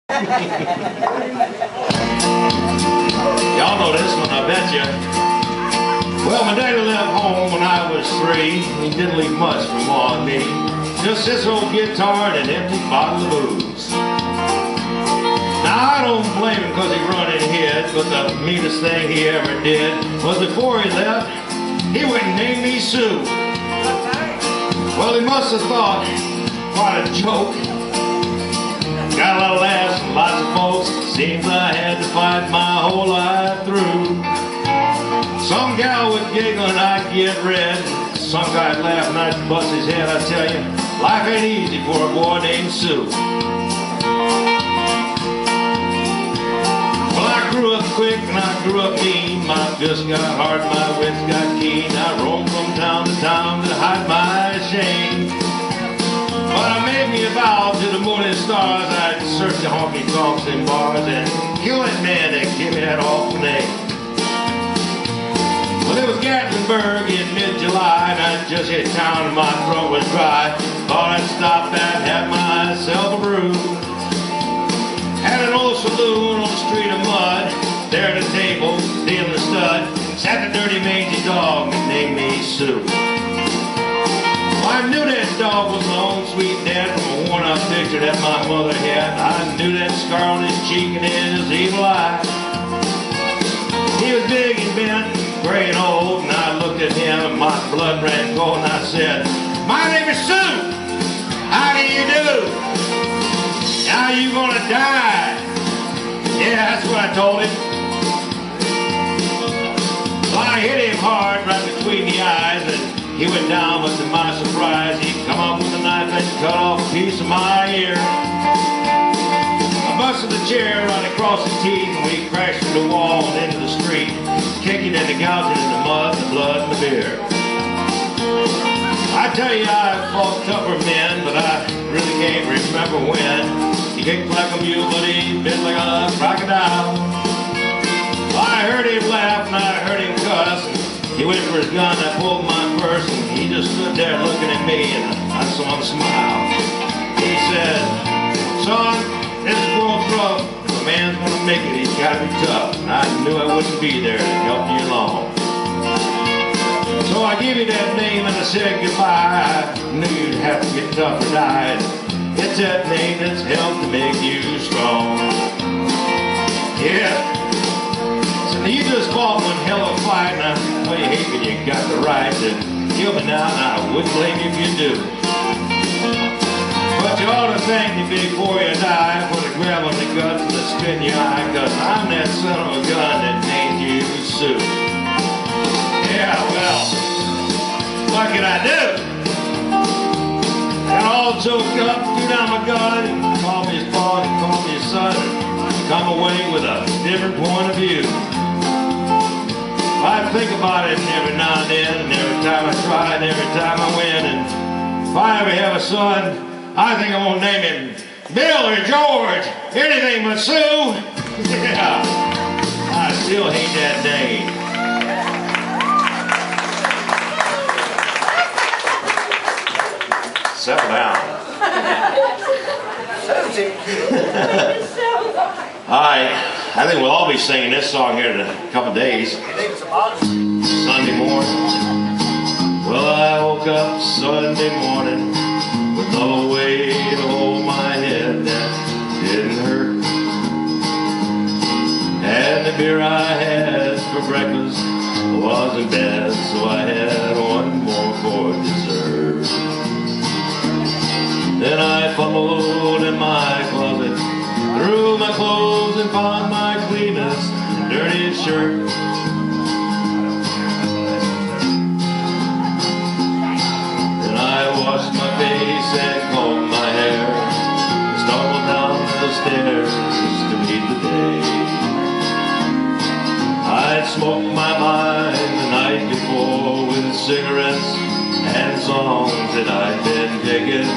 Y'all know this one, I bet you. Well, my daddy left home when I was 3. He didn't leave much for Ma and me. Just this old guitar and an empty bottle of booze. Now, I don't blame him because he run and hid, but the meanest thing he ever did was before he left, he went and named me Sue. Well, he must have thought, what a joke. Got a lot of laughs from lots of folks. Seems I had to fight my whole life through. Some gal would giggle and I'd get red. Some guy'd laugh and I'd bust his head. I tell you, life ain't easy for a boy named Sue. Well, I grew up quick and I grew up mean. My fists got hard, my wits got keen. I roamed from town to town to hide my shame. But I made me a vow to the moon and stars. I'd search the honky-tonks and bars and kill that man that gave me that awful name. Well, it was Gatlinburg in mid-July, and I just hit town and my throat was dry. Thought I'd stop and have myself a brew. Had an old saloon on the street of mud. There at a table, stealing a stud, sat the dirty mangy dog that named me Sue. I knew that dog was my own sweet dad from a worn-out picture that my mother had. I knew that scar on his cheek and his evil eye. He was big and bent, gray and old, and I looked at him and my blood ran cold, and I said, "My name is Sue. How do you do? Now you gonna die." Yeah, that's what I told him. So I hit him hard right between the eyes, and he went down, but to my surprise, he come up with a knife and cut off a piece of my ear. I busted the chair right across his teeth, and we crashed through the wall and into the street, kicking and gouging in the mud, the blood, and the beer. I tell you, I fought tougher men, but I really can't remember when. He kicked like a mule, but he bit like a crocodile. I heard him laugh and I heard him cuss. He went for his gun, I pulled my purse, and he just stood there looking at me, and I saw him smile. He said, "Son, this is world rough. If a man's gonna make it, he's gotta be tough." And I knew I wouldn't be there to help you along. So I gave you that name and I said goodbye. I knew you'd have to get tough or die. It's that name that's helped to make you strong. Yeah. You just fought one hell of a fight, and I know you hate when you got the right to kill me now, and I wouldn't blame you if you do. But you ought to thank me before you die for the grab on the guts and the spit in your eye, because I'm that son of a gun that named you Sue. Yeah, well, what can I do? Got all choked up, threw down my gun, and called me his father, and called me his son, and come away with a different point of view. I think about it every now and then, and every time I try, and every time I win. And if I ever have a son, I think I'm gonna name him Bill or George, anything but Sue. Yeah, I still hate that name. Settle down. All right, I think we'll all be singing this song here in a couple days. Sunday morning. Well, I woke up Sunday morning with no way to hold my head that didn't hurt. And the beer I had for breakfast wasn't bad, so I had one more for dessert. Then I fumbled in my closet, threw my clothes and found my cleanest and dirtiest shirt. Then I washed my face and combed my hair and stumbled down the stairs to meet the day. I'd smoked my mind the night before with cigarettes and songs that I'd been digging.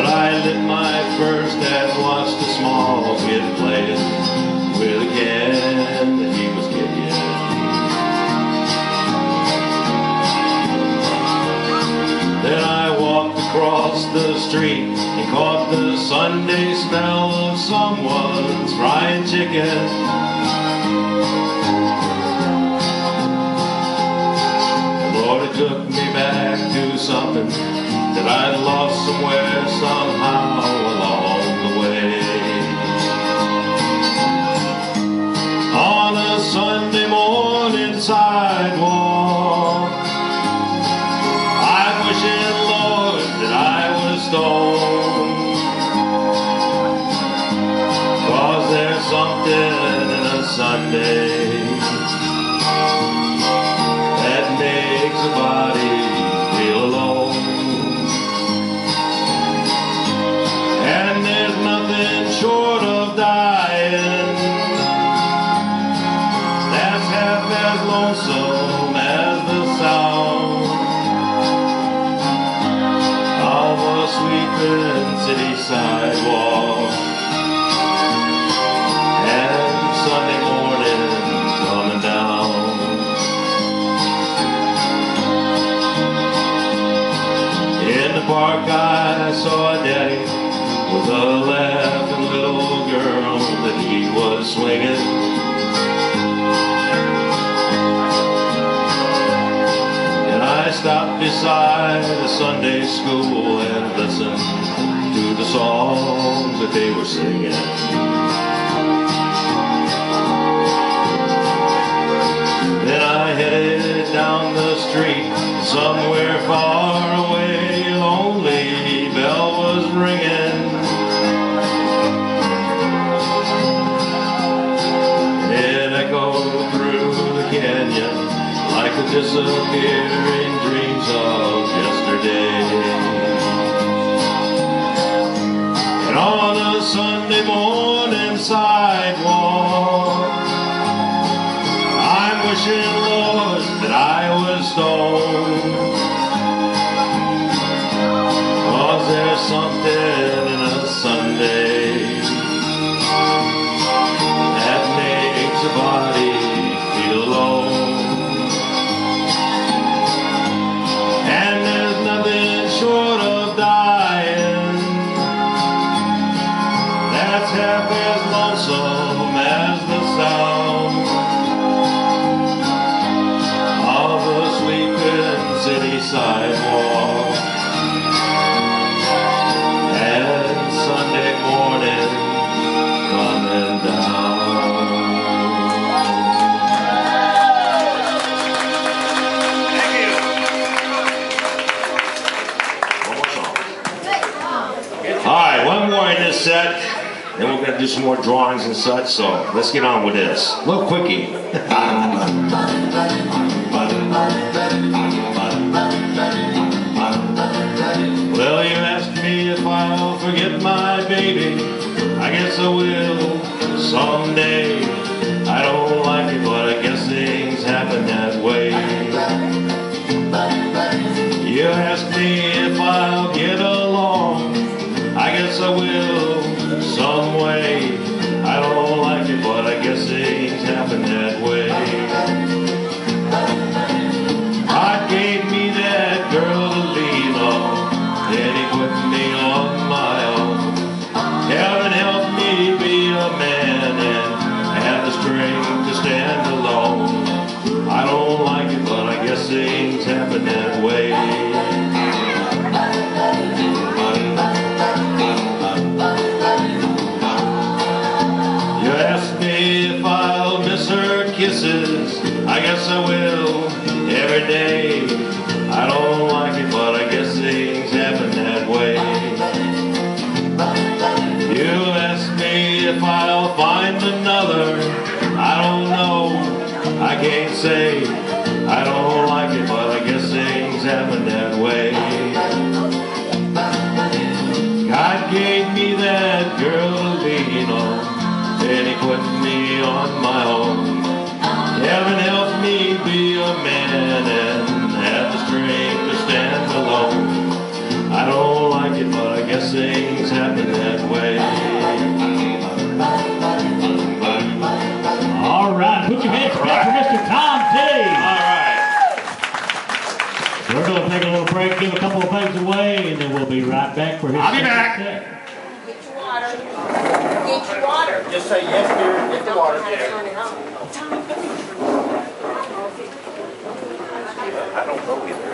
I lit my first and watched a small kid playing with a can that he was kicking. Then I walked across across the street and caught the Sunday smell of someone's fried chicken. Lord, it took me back to something that I'd lost somewhere, somehow along the way. On a Sunday morning sidewalk, I'm wishing, Lord, that I was stoned. 'Cause there's something in a Sunday that makes a body feel alone. And there's nothing short of dying that's half as lonesome as the sound of a sweeping city sidewalk and Sunday morning coming down. In the park I saw a daddy with a laughing little girl that he was swinging. And I stopped beside the Sunday school and listened to the songs that they were singing. Then I headed down the street, somewhere far away, a lonely bell was ringing. It echoed through the canyon like the disappearing dreams of yesterday. And on a Sunday morning sidewalk, I'm wishing, Lord, that I was stoned. 'Cause there's something in a Sunday that makes a body feel alone. And there's nothing short of dying that's half as lonesome as the sound of a sweeping city sidewalk and Sunday morning coming down. Thank you. One more song. All right, one more in this set, then we're going to do some more drawings and such, so let's get on with this. A little quickie. Well, you asked me if I'll forget my baby. I guess I will someday. I don't like it, but I guess things happen that way. You asked me if I'll get along. I guess I will some way. I don't like it, but I guess things happen that way. God gave me that girl to lean on, then he put me on my own. Heaven helped me be a man and have the strength to stand alone. I don't like it, but I guess things happen that way. You asked me if I'll miss her kisses. I guess I will every day. I don't like it, but I guess things happen that way. You asked me if I'll find another. I don't know, I can't say. I don't like it, but I guess things happen that way. God gave me that girl to lean on, and he put me on my own. Heaven helped me be a man and have the strength to stand alone. I don't like it, but I guess things happen that way. All right, put your hands together for Mr. Tom T. All right. We're going to take a little break, give a couple of fades away, and then we'll be right back for his I'll be back. set. Get your water. Get your water. Just say yes, dear, and get the water. Turn it on. I don't know.